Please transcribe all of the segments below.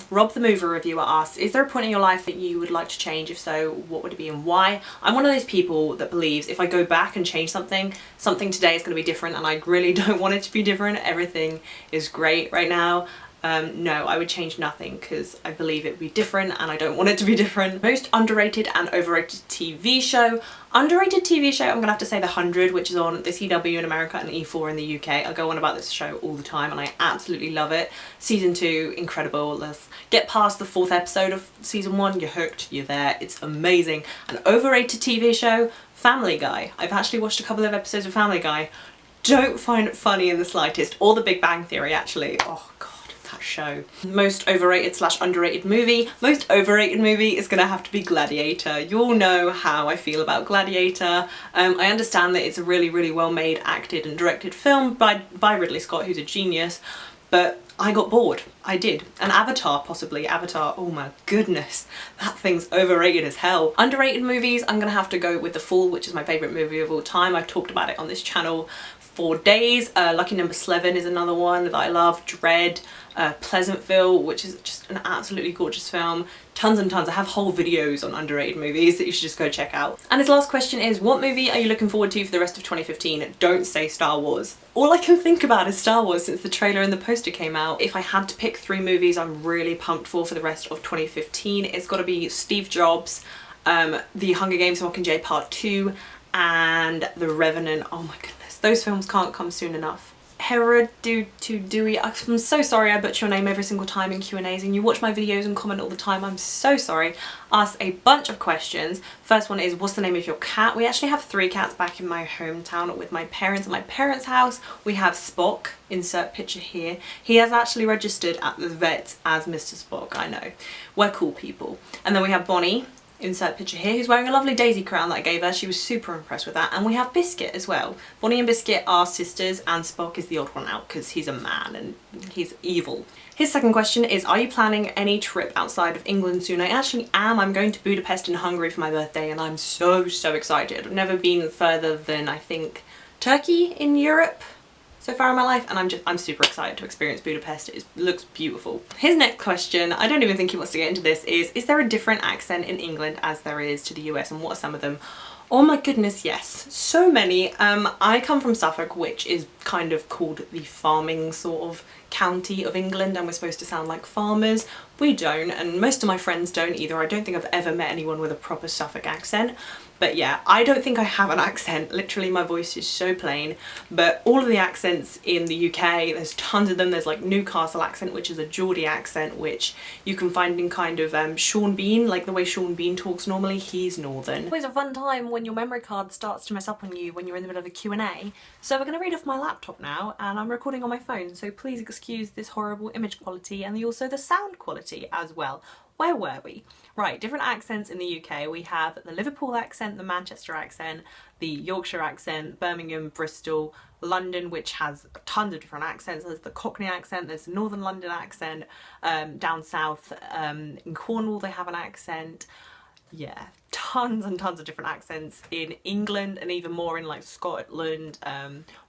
Rob the Movie Reviewer asks, is there a point in your life that you would like to change? If so, what would it be and why? I'm one of those people that believes if I go back and change something, something today is going to be different, and I really don't want it to be different. Everything is great right now. No, I would change nothing because I believe it would be different and I don't want it to be different. Most underrated and overrated TV show. Underrated TV show, I'm gonna have to say The 100, which is on the CW in America and E4 in the UK. I go on about this show all the time and I absolutely love it. Season 2, incredible. Let's get past the 4th episode of season 1, you're hooked, you're there, it's amazing. An overrated TV show, Family Guy. I've actually watched a couple of episodes of Family Guy. Don't find it funny in the slightest, or The Big Bang Theory actually. Oh god, that show. Most overrated / underrated movie. Most overrated movie is gonna have to be Gladiator. You all know how I feel about Gladiator. I understand that it's a really well made, acted and directed film by Ridley Scott, who's a genius, but I got bored. I did. And Avatar, possibly. Avatar, oh my goodness, that thing's overrated as hell. Underrated movies, I'm gonna have to go with The Fall, which is my favourite movie of all time. I've talked about it on this channel for days. Lucky Number 11 is another one that I love. Dread, Pleasantville, which is just an absolutely gorgeous film. Tons and tons. I have whole videos on underrated movies that you should just go check out. And his last question is, what movie are you looking forward to for the rest of 2015? Don't say Star Wars. All I can think about is Star Wars since the trailer and the poster came out. If I had to pick 3 movies I'm really pumped for the rest of 2015, it's got to be Steve Jobs, The Hunger Games Mockingjay Part 2, and The Revenant. Oh my goodness, those films can't come soon enough. Hereditary, I'm so sorry I butcher your name every single time in Q&As, and you watch my videos and comment all the time, I'm so sorry. Asked a bunch of questions. First one is, what's the name of your cat? We actually have 3 cats back in my hometown with my parents. At my parents' house we have Spock, insert picture here. He has actually registered at the vet as Mr. Spock, I know. We're cool people. And then we have Bonnie, insert picture here, who's wearing a lovely daisy crown that I gave her. She was super impressed with that. And we have Biscuit as well. Bonnie and Biscuit are sisters and Spock is the odd one out because he's a man and he's evil. His second question is, are you planning any trip outside of England soon? I actually am. I'm going to Budapest in Hungary for my birthday and I'm so excited. I've never been further than, I think, Turkey in Europe so far in my life, and I'm super excited to experience Budapest. It looks beautiful. His next question, I don't even think he wants to get into this, is there a different accent in England as there is to the US, and what are some of them? Oh my goodness, yes, so many. I come from Suffolk, which is kind of called the farming sort of county of England, and we're supposed to sound like farmers. We don't, and most of my friends don't either. I don't think I've ever met anyone with a proper Suffolk accent. But yeah, I don't think I have an accent. Literally my voice is so plain. But all of the accents in the UK, there's tons of them. There's like Newcastle accent, which is a Geordie accent, which you can find in kind of Sean Bean, like the way Sean Bean talks normally. He's northern. Always a fun time when your memory card starts to mess up on you when you're in the middle of a Q&A. So we're going to read off my laptop now, and I'm recording on my phone, so please excuse this horrible image quality and also the sound quality as well. Where were we? Right, different accents in the UK. We have the Liverpool accent, the Manchester accent, the Yorkshire accent, Birmingham, Bristol, London, which has tons of different accents. There's the Cockney accent, there's the Northern London accent, down south in Cornwall they have an accent. Yeah, tons and tons of different accents in England, and even more in like Scotland,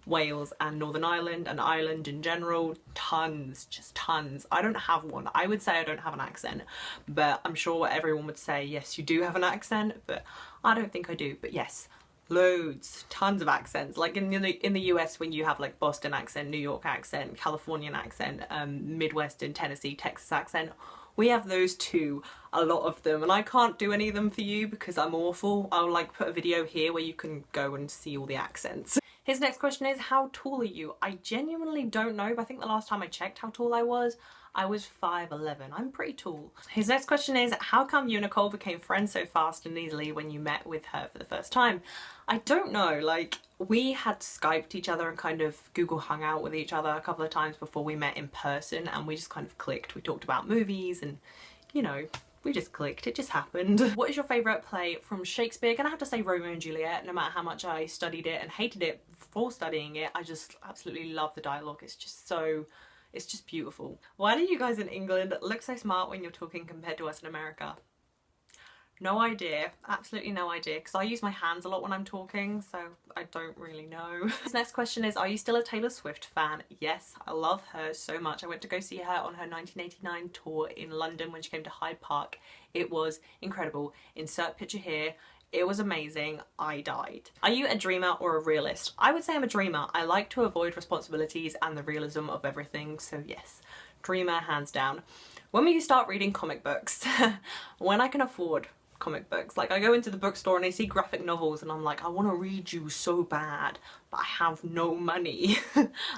Wales and Northern Ireland and Ireland in general. Tons, just tons. I don't have one. I would say I don't have an accent, but I'm sure everyone would say yes you do have an accent, but I don't think I do. But yes, loads, tons of accents. Like in the US, when you have like Boston accent, New York accent, Californian accent, Midwestern, Tennessee, Texas accent, we have those too, a lot of them, and I can't do any of them for you because I'm awful. I'll like put a video here where you can go and see all the accents. His next question is, how tall are you? I genuinely don't know, but I think the last time I checked how tall I was 5'11". I'm pretty tall. His next question is, how come you and Nicole became friends so fast and easily when you met with her for the first time? I don't know, like, we had Skyped each other and kind of Google hung out with each other a couple of times before we met in person, and we just kind of clicked. We talked about movies and, you know, we just clicked, it just happened. What is your favourite play from Shakespeare? Gonna have to say Romeo and Juliet. No matter how much I studied it and hated it before studying it, I just absolutely love the dialogue. It's just beautiful. Why do you guys in England look so smart when you're talking compared to us in America? No idea, absolutely no idea, because I use my hands a lot when I'm talking, so I don't really know. This next question is, are you still a Taylor Swift fan? Yes, I love her so much. I went to go see her on her 1989 tour in London when she came to Hyde Park. It was incredible. Insert picture here. It was amazing. I died. Are you a dreamer or a realist? I would say I'm a dreamer. I like to avoid responsibilities and the realism of everything, so yes, dreamer hands down. When will you start reading comic books? When I can afford comic books. Like, I go into the bookstore and I see graphic novels and I'm like, I want to read you so bad, but I have no money.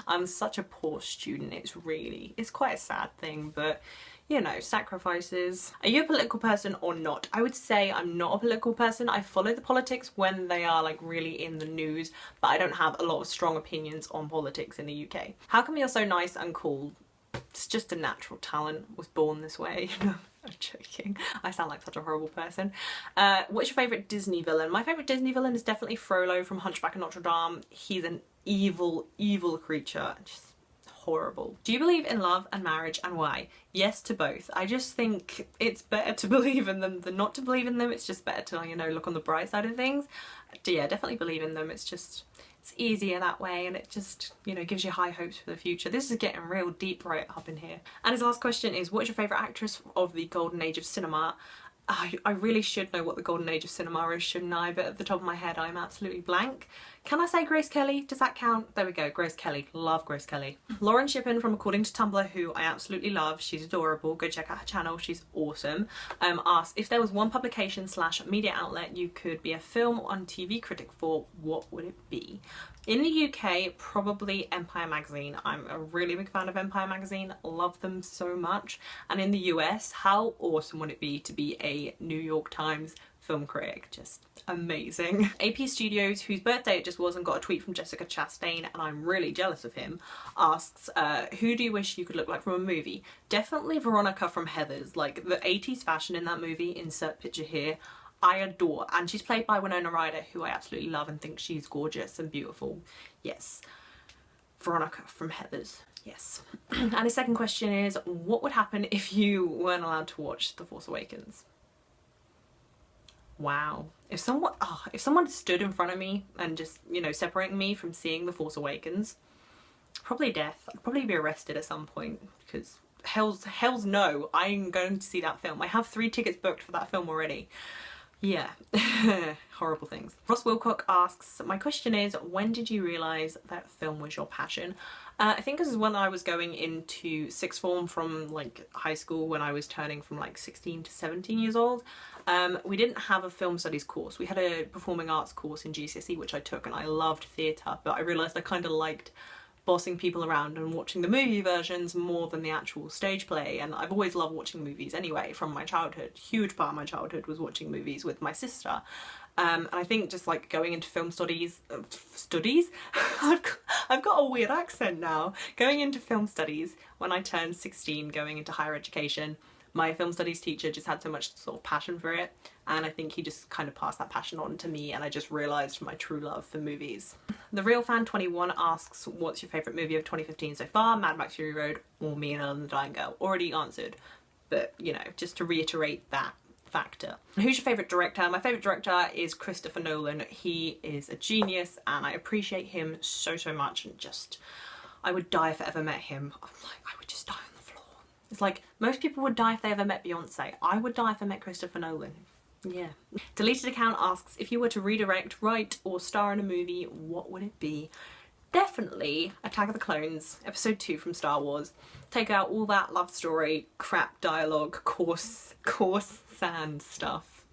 I'm such a poor student. It's quite a sad thing, but you know, sacrifices. Are you a political person or not? I would say I'm not a political person. I follow the politics when they are like really in the news, but I don't have a lot of strong opinions on politics in the UK. How come you're so nice and cool? It's just a natural talent. Was born this way. I'm joking. I sound like such a horrible person. What's your favourite Disney villain? My favourite Disney villain is definitely Frollo from Hunchback of Notre Dame. He's an evil, evil creature. Just horrible. Do you believe in love and marriage, and why? Yes to both. I just think it's better to believe in them than not to believe in them. It's just better to, you know, look on the bright side of things. Yeah, definitely believe in them. It's easier that way, and it just, you know, gives you high hopes for the future. This is getting real deep right up in here. And his last question is, what's your favourite actress of the golden age of cinema? I really should know what the golden age of cinema is, shouldn't I? But at the top of my head, I'm absolutely blank. Can I say Grace Kelly? Does that count? There we go, Grace Kelly. Love Grace Kelly. Lauren Shippen from According to Tumblr, who I absolutely love. She's adorable. Go check out her channel. She's awesome. Asked, if there was one publication / media outlet you could be a film or TV critic for, what would it be? In the UK, probably Empire Magazine. I'm a really big fan of Empire Magazine. Love them so much. And in the US, how awesome would it be to be a New York Times film critic? Just amazing. AP Studios, whose birthday it just was and got a tweet from Jessica Chastain, and I'm really jealous of him, asks, who do you wish you could look like from a movie? Definitely Veronica from Heathers. Like, the 80s fashion in that movie, insert picture here, I adore. And she's played by Winona Ryder, who I absolutely love and think she's gorgeous and beautiful. Yes, Veronica from Heathers. Yes. And his second question is, what would happen if you weren't allowed to watch The Force Awakens? Wow. If someone stood in front of me and just, you know, separating me from seeing The Force Awakens, probably death. I'd probably be arrested at some point, because hell's no, I'm going to see that film. I have 3 tickets booked for that film already. Yeah. Horrible things. Ross Wilcock asks, my question is, when did you realise that film was your passion? I think this is when I was going into sixth form from like high school, when I was turning from like 16 to 17 years old. We didn't have a film studies course. We had a performing arts course in GCSE, which I took, and I loved theatre, but I realised I kind of liked bossing people around and watching the movie versions more than the actual stage play. And I've always loved watching movies anyway from my childhood. Huge part of my childhood was watching movies with my sister. And I think just like going into film studies, I've got a weird accent now. Going into film studies when I turned 16, going into higher education, my film studies teacher just had so much sort of passion for it, and I think he just kind of passed that passion on to me, and I just realised my true love for movies. The Real Fan 21 asks, what's your favourite movie of 2015 so far? Mad Max Fury Road or Me and Ellen the Dying Girl? Already answered, but you know, just to reiterate that factor. Who's your favourite director? My favourite director is Christopher Nolan. He is a genius and I appreciate him so much, and just, I would die if I ever met him. I'm like, I would just die on the floor. It's like, most people would die if they ever met Beyonce. I would die if I met Christopher Nolan. Yeah. Deleted Account asks, if you were to redirect, write or star in a movie, what would it be? Definitely Attack of the Clones, episode 2 from Star Wars. Take out all that love story, crap dialogue, coarse sand stuff,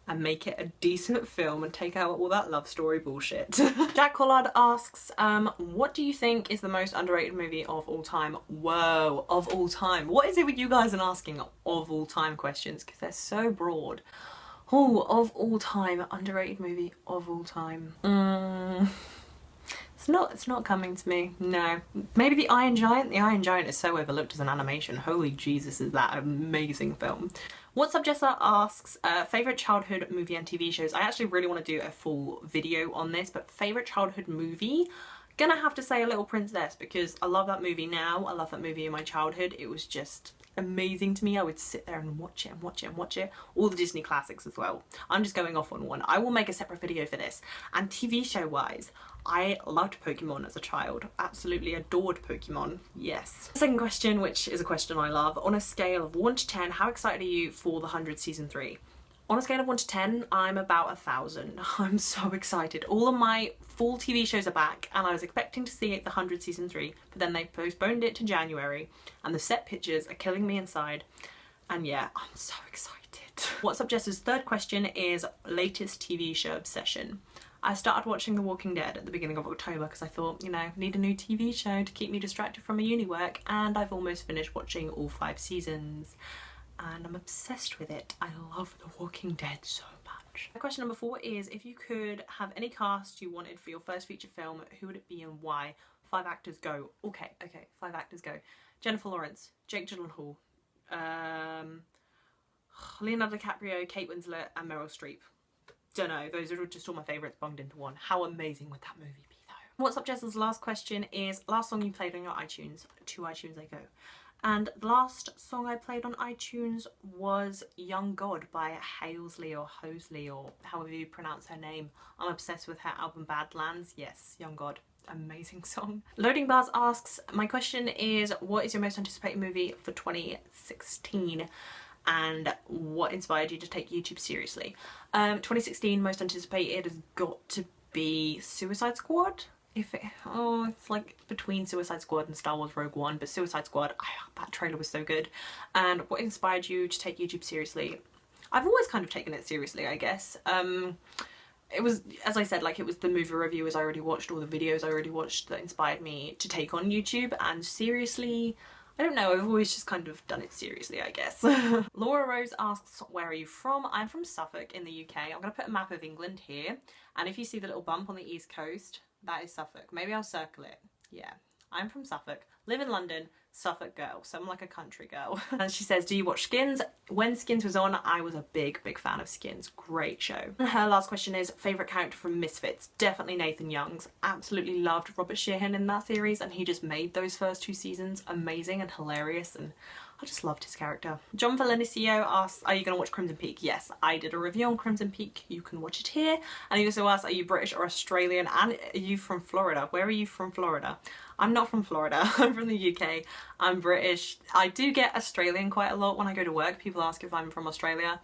and make it a decent film and take out all that love story bullshit. Jack Collard asks, what do you think is the most underrated movie of all time? Whoa, of all time. What is it with you guys and asking of all time questions? Because they're so broad. Oh, of all time, underrated movie of all time. It's not coming to me, no. Maybe The Iron Giant? The Iron Giant is so overlooked as an animation. Holy Jesus, is that an amazing film. What's Up Jessa asks, favourite childhood movie and TV shows? I actually really want to do a full video on this, but favourite childhood movie? Gonna have to say A Little Princess, because I love that movie now. I love that movie in my childhood. It was just amazing to me. I would sit there and watch it and watch it and watch it. All the Disney classics as well. I'm just going off on one. I will make a separate video for this. And TV show wise, I loved Pokemon as a child. Absolutely adored Pokemon. Yes. Second question, which is a question I love. On a scale of 1 to 10, how excited are you for The 100 season 3? On a scale of 1 to 10, I'm about 1,000. I'm so excited. All of my full TV shows are back, and I was expecting to see The 100 season 3, but then they postponed it to January, and the set pictures are killing me inside. And yeah, I'm so excited. What's Up Jess's third question is latest TV show obsession. I started watching The Walking Dead at the beginning of October because I thought, you know, need a new TV show to keep me distracted from my uni work, and I've almost finished watching all 5 seasons. And I'm obsessed with it. I love The Walking Dead so much. Question number 4 is, if you could have any cast you wanted for your first feature film, who would it be and why? 5 actors go. Okay, 5 actors go. Jennifer Lawrence, Jake Gyllenhaal, Leonardo DiCaprio, Kate Winslet and Meryl Streep. Don't know, those are just all my favourites bunged into one. How amazing would that movie be though? What's Up Jess's last question is, last song you played on your iTunes. 2 iTunes they go. And the last song I played on iTunes was Young God by Halsey or Hosley, or however you pronounce her name. I'm obsessed with her album Badlands. Yes, Young God. Amazing song. Loading Bars asks, my question is, what is your most anticipated movie for 2016? And what inspired you to take YouTube seriously? 2016 most anticipated has got to be Suicide Squad. It's like between Suicide Squad and Star Wars Rogue One, but Suicide Squad, that trailer was so good. And what inspired you to take YouTube seriously? I've always kind of taken it seriously, I guess. It was, as I said, like it was the movie reviewers I already watched, all the videos I already watched that inspired me to take on YouTube. And seriously, I don't know, I've always just kind of done it seriously, I guess. Laura Rose asks, where are you from? I'm from Suffolk in the UK. I'm going to put a map of England here. And if you see the little bump on the east coast, that is Suffolk. Maybe I'll circle it. Yeah, I'm from Suffolk, live in London, Suffolk girl, so I'm like a country girl. And she says, do you watch Skins? When Skins was on, I was a big fan of Skins. Great show. And her last question is, favourite character from Misfits? Definitely Nathan Youngs. Absolutely loved Robert Sheehan in that series, and he just made those first 2 seasons amazing and hilarious, and I just loved his character. John Valenicio asks, are you going to watch Crimson Peak? Yes, I did a review on Crimson Peak. You can watch it here. And he also asks, are you British or Australian? And are you from Florida? Where are you from Florida? I'm not from Florida. I'm from the UK. I'm British. I do get Australian quite a lot when I go to work. People ask if I'm from Australia.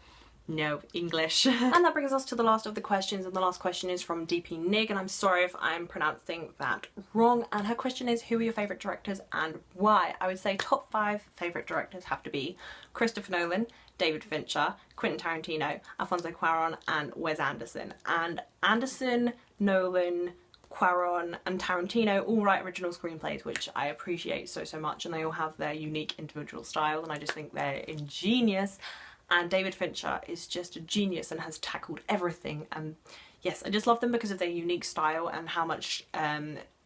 No, English. And that brings us to the last of the questions, and the last question is from DP Nig, and I'm sorry if I'm pronouncing that wrong. And her question is, who are your favourite directors and why? I would say top 5 favourite directors have to be Christopher Nolan, David Fincher, Quentin Tarantino, Alfonso Cuarón and Wes Anderson. And Anderson, Nolan, Cuarón and Tarantino all write original screenplays, which I appreciate so much, and they all have their unique individual style, and I just think they're ingenious. And David Fincher is just a genius and has tackled everything, and yes, I just love them because of their unique style and how much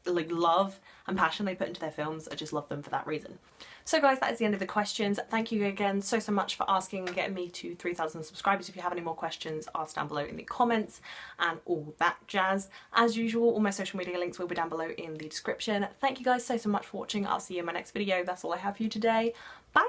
like love and passion they put into their films. I just love them for that reason. So guys, that is the end of the questions. Thank you again so much for asking and getting me to 3,000 subscribers. If you have any more questions, ask down below in the comments and all that jazz. As usual, all my social media links will be down below in the description. Thank you guys so much for watching. I'll see you in my next video. That's all I have for you today. Bye!